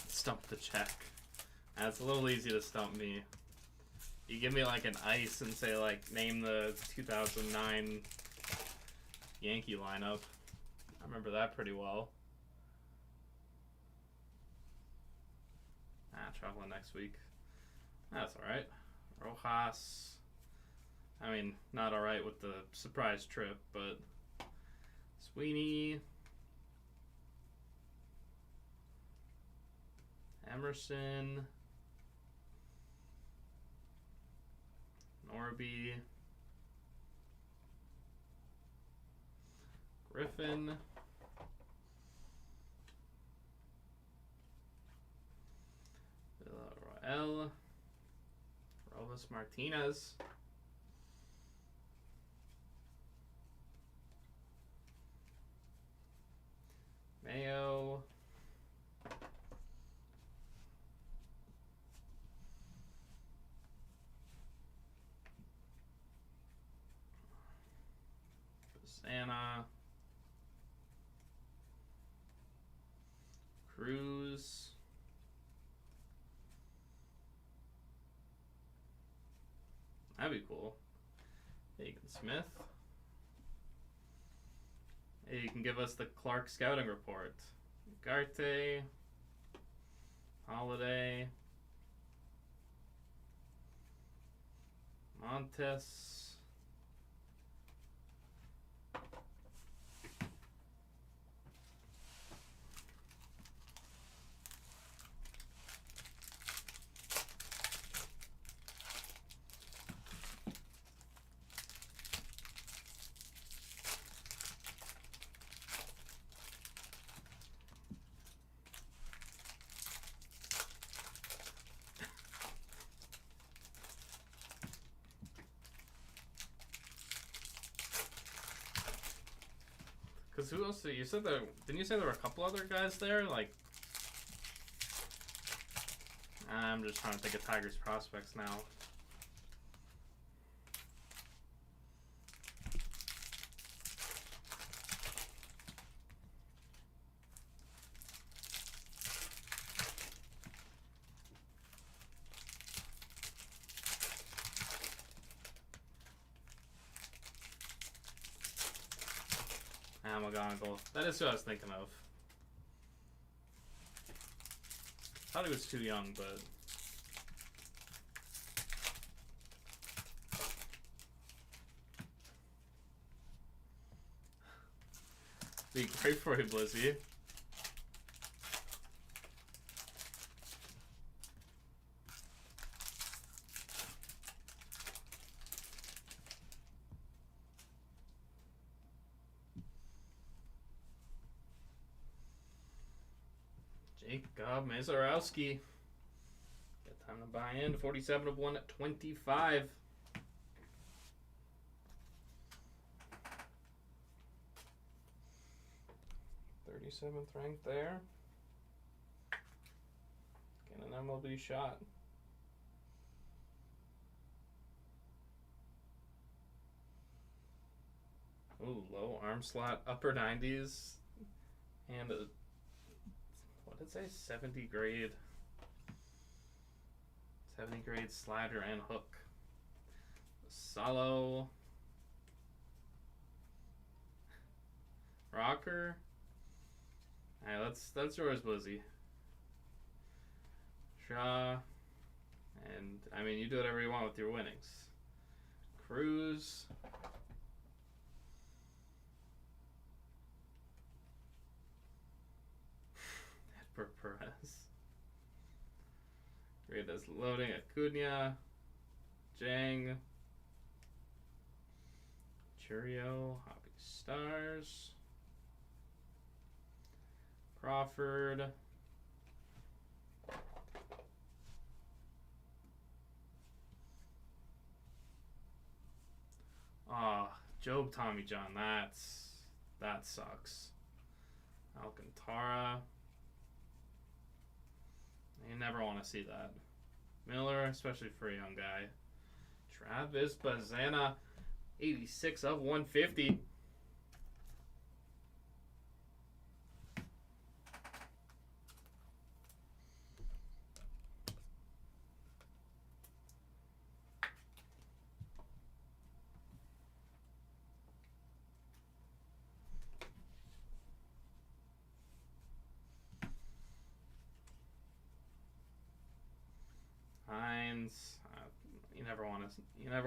Stump the check. That's a little easy to stump me. You give me like an ice and say like name the 2009 Yankee lineup. I remember that pretty well. Traveling next week. That's alright. Rojas. I mean, not alright with the surprise trip, but Sweeney. Emerson, Norby, Griffin, Bell. Rovis Martinez. Mayo. Anna. Cruz. That'd be cool. Hagen Smith. Hey, you can give us the Clark scouting report. Garte. Holiday. Montes. Because who else? You said that. Didn't you say there were a couple other guys there? Like, I'm just trying to think of Tigers prospects now. McGonagall. That is who I was thinking of. Thought he was too young, but be great for you, Blizzy. Jacob Mazarowski. Got time to buy in. 47 of 1 at 25. '37th ranked there. Getting an MLB shot. Ooh, low arm slot, upper 90s, and a, what did it say? 70 grade slider and hook. Salo. Rocker. Alright, that's yours, Blizzy. Shaw. And, I mean, you do whatever you want with your winnings. Cruz. Edward Perez. Great as loading Acuna. Jang. Churio. Hoppy Stars. Crawford. Job Tommy John. That sucks. Alcantara. You never want to see that. Miller, especially for a young guy. Travis Bazana, 86 of 150. Hines, you never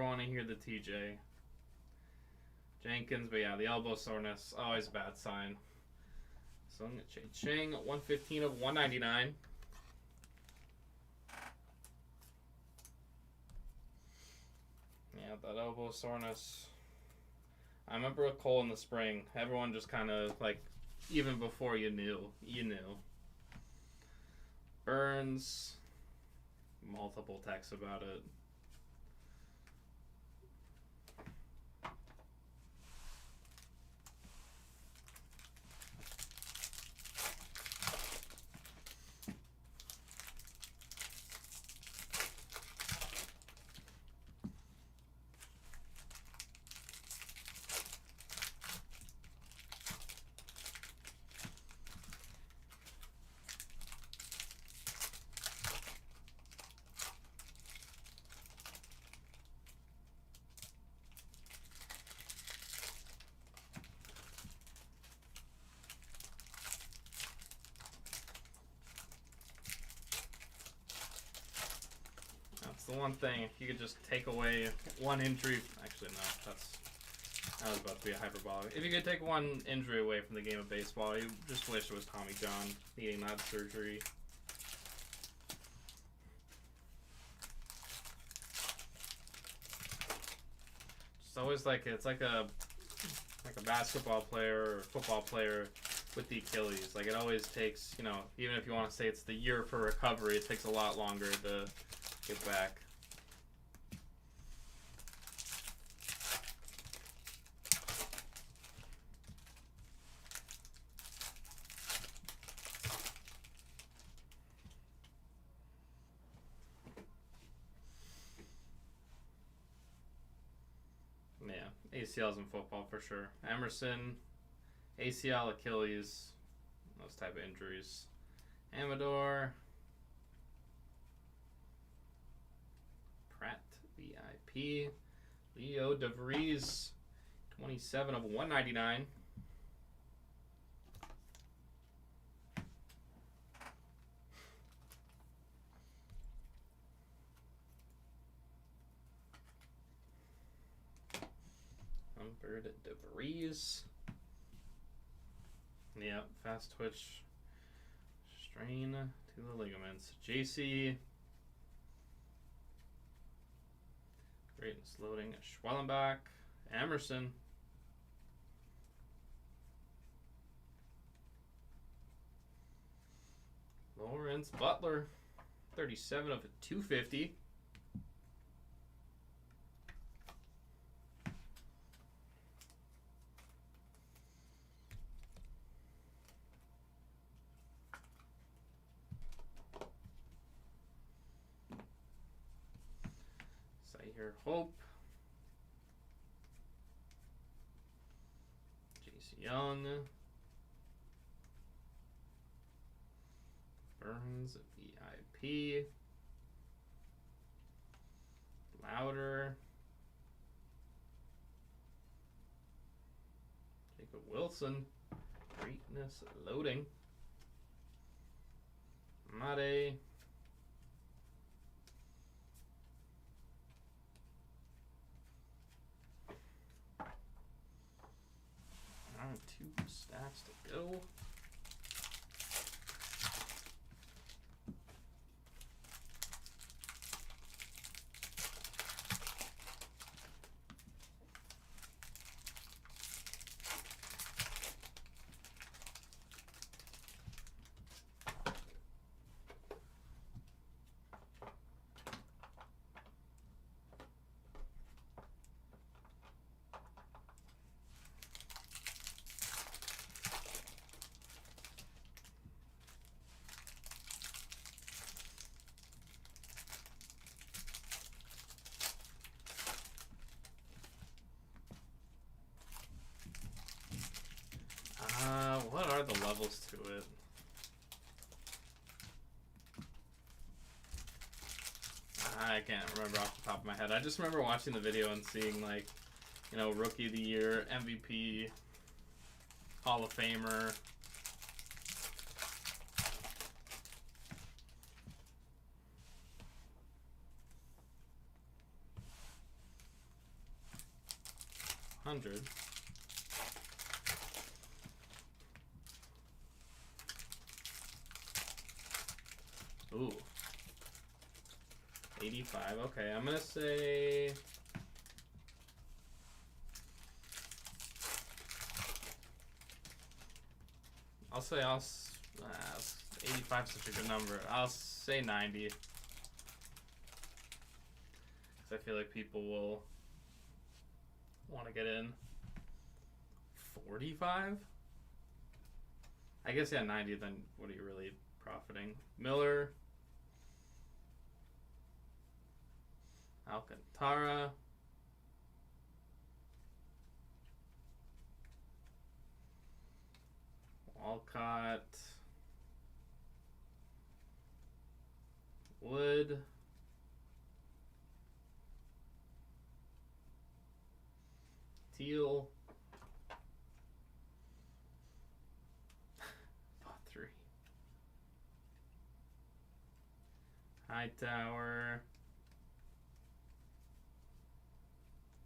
want to hear the TJ. Jenkins, but yeah, the elbow soreness, always a bad sign. So I'm gonna change Chang, 115 of 199. Yeah, that elbow soreness. I remember with Cole in the spring, everyone just kind of like, even before you knew. Burns. multiple texts about it. That's the one thing. If you could just take away one injury, actually no, that was about to be a hyperbolic. If you could take one injury away from the game of baseball, you just wish it was Tommy John needing that surgery. It's always like it's like a basketball player or football player with the Achilles. Like it always takes, you know, even if you want to say it's the year for recovery, it takes a lot longer to get back. Yeah, ACLs in football for sure. Emerson, ACL, Achilles, those type of injuries. Amador, Pratt, VIP, Leo DeVries, 27 of 199. Numbered DeVries. Yeah, fast twitch strain to the ligaments. JC. Greatness loading. Schwellenbach. Emerson. Lawrence Butler. 37 of 250. Hope, Jace Young, Burns, VIP, Louder, Jacob Wilson, Greatness loading, Made, two stacks to go. What are the levels to it? I can't remember off the top of my head. I just remember watching the video and seeing, like, you know, Rookie of the Year, MVP, Hall of Famer. $100. Ooh. 85. Okay, I'm gonna say I'll say 85 is such a good number. I'll say 90. because I feel like people will want to get in. 45? I guess, yeah, 90, then what are you really profiting? Miller. Alcantara. Walcott. Wood. Teal. Bought 3. Hightower.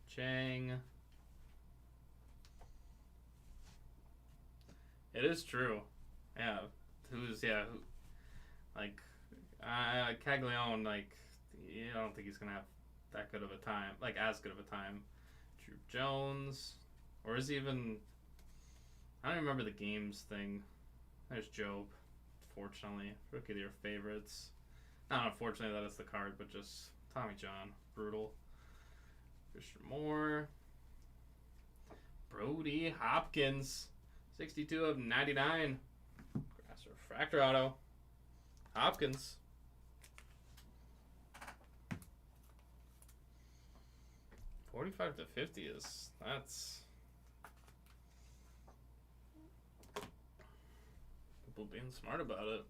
Chang. It is true. Yeah. Like, Caglione, like, I don't think he's going to have that good of a time. Like, as good of a time. Drew Jones. Or is he even... I don't remember the games thing. There's Job. Fortunately. Rookie of your favorites. Not unfortunately that is the card, but just Tommy John. Brutal. Christian Moore. Brody Hopkins. 62 of 99. Grass Refractor Auto. Hopkins. $45 to $50 that's people being smart about it.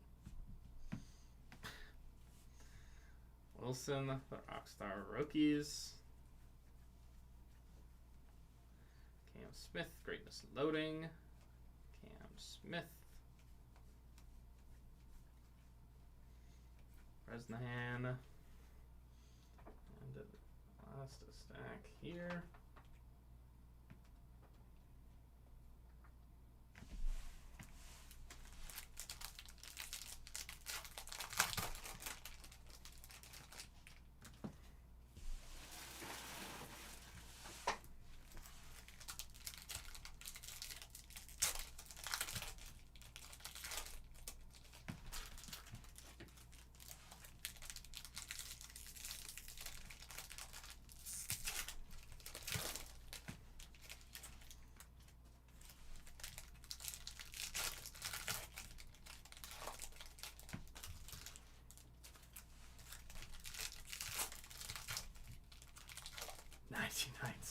Wilson, the Rockstar rookies. Cam Smith, Greatness Loading. Cam Smith. Bresnahan. And last a stack here.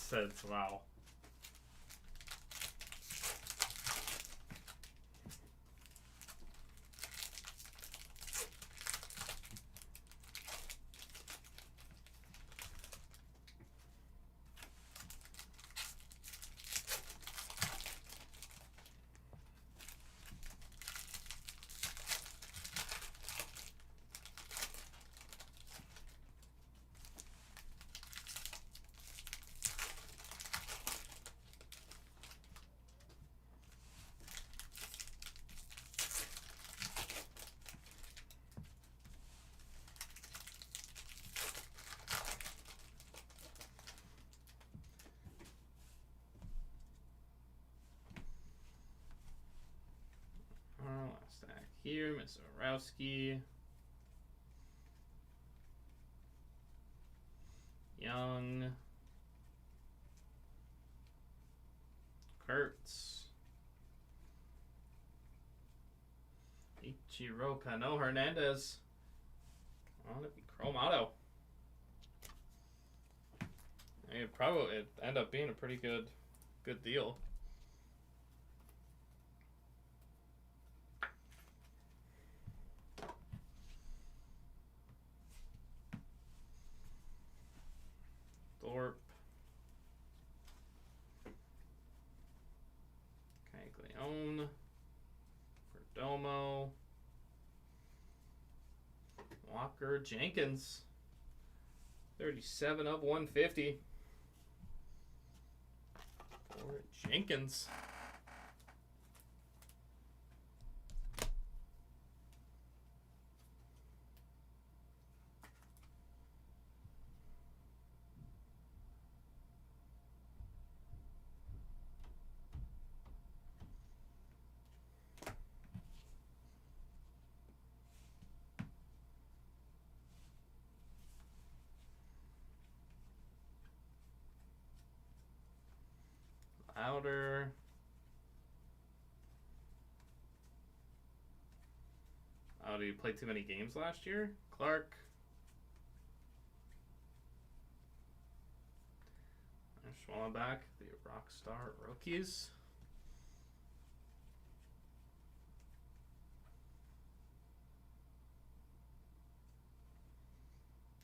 $0.99. Wow. Last stack here, Miss Orowski. Young. Kurtz. Ichiro Cano Hernandez. On it be Chrome Auto. It ended up being a pretty good deal. Thorpe. Caglione. Perdomo. Walker Jenkins. 37 of 150. For Jenkins. Crowder. Oh, did he play too many games last year? Clark. Schwallenbach, the Rockstar Rookies.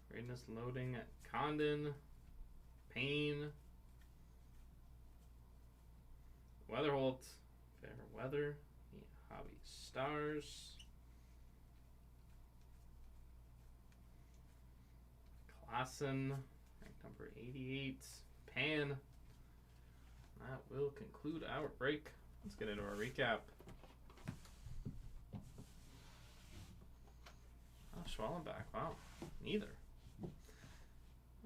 Greatness loading at Condon. Payne. Weatherholt. Fair Weather. Hobby Stars. Klassen. Ranked number 88. Pan. That will conclude our break. Let's get into our recap. Oh, Schwallenbach. Wow. Neither.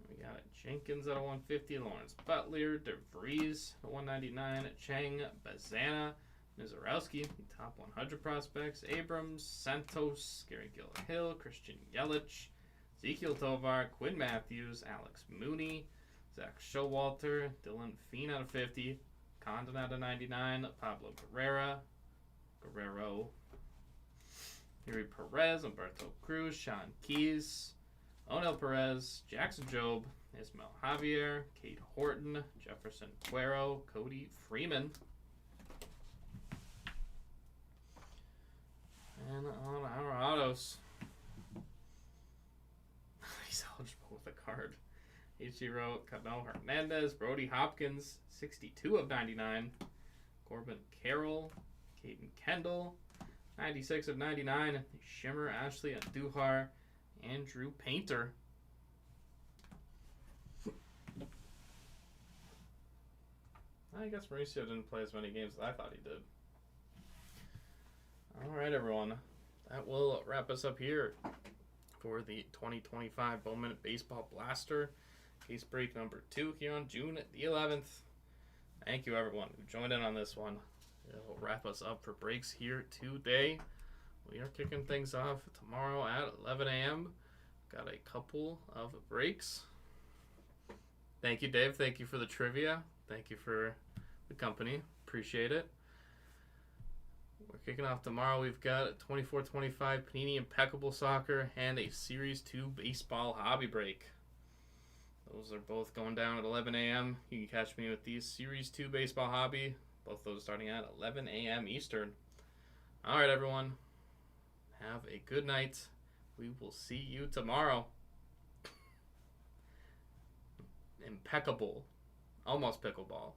We got Jenkins at a 150. Lawrence Butler. DeVries at 199. Chang. Bazana. Mizorowski. The top 100 prospects. Abrams. Santos. Gary Gill-Hill. Christian Yelich. Ezekiel Tovar. Quinn Matthews. Alex Mooney. Zach Showalter, Dylan Fien out of 50, Condon out of 99, Pablo Guerrero, Yuri Perez, Umberto Cruz, Sean Keys, Onel Perez, Jackson Jobe, Ismael Javier, Kate Horton, Jefferson Cuero, Cody Freeman. And on our autos, he's eligible with a card. Ichiro Cano Hernandez, Brody Hopkins, 62 of 99. Corbin Carroll, Caden Kendall, 96 of 99. Shimmer, Ashley Andujar, Andrew Painter. I guess Mauricio didn't play as many games as I thought he did. All right, everyone. That will wrap us up here for the 2025 Bowman Baseball Blaster. Case break number 2 here on June the 11th. Thank you, everyone who joined in on this one. It'll wrap us up for breaks here today. We are kicking things off tomorrow at 11 a.m. Got a couple of breaks. Thank you, Dave. Thank you for the trivia. Thank you for the company. Appreciate it. We're kicking off tomorrow. We've got a 24-25 Panini Impeccable Soccer and a Series 2 Baseball Hobby Break. Those are both going down at 11 a.m. You can catch me with these Series 2 Baseball Hobby. Both those starting at 11 a.m. Eastern. All right, everyone. Have a good night. We will see you tomorrow. Impeccable. Almost pickleball.